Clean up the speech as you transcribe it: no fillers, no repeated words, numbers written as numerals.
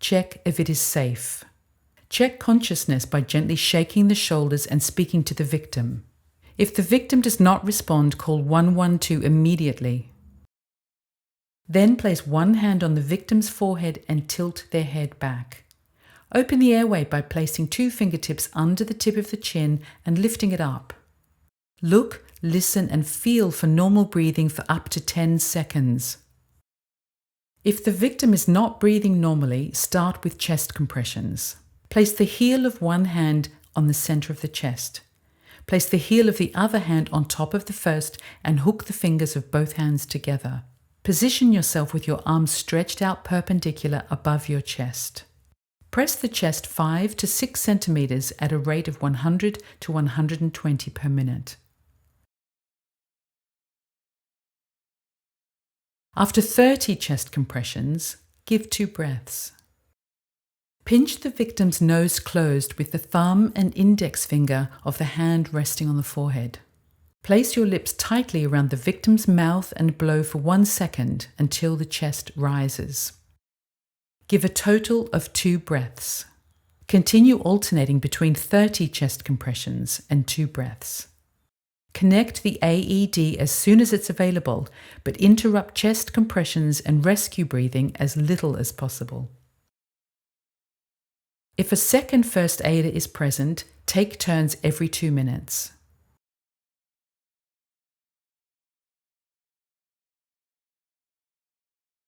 check if it is safe. Check consciousness by gently shaking the shoulders and speaking to the victim. If the victim does not respond, call 112 immediately. Then place one hand on the victim's forehead and tilt their head back. Open the airway by placing 2 fingertips under the tip of the chin and lifting it up. Look, listen, and feel for normal breathing for up to 10 seconds. If the victim is not breathing normally, start with chest compressions. Place the heel of one hand on the center of the chest. Place the heel of the other hand on top of the first and hook the fingers of both hands together. Position yourself with your arms stretched out perpendicular above your chest. Press the chest 5 to 6 centimeters at a rate of 100 to 120 per minute. After 30 chest compressions, give 2 breaths. Pinch the victim's nose closed with the thumb and index finger of the hand resting on the forehead. Place your lips tightly around the victim's mouth and blow for 1 second until the chest rises. Give a total of 2 breaths. Continue alternating between 30 chest compressions and 2 breaths. Connect the AED as soon as it's available, but interrupt chest compressions and rescue breathing as little as possible. If a second first aider is present, take turns every 2 minutes.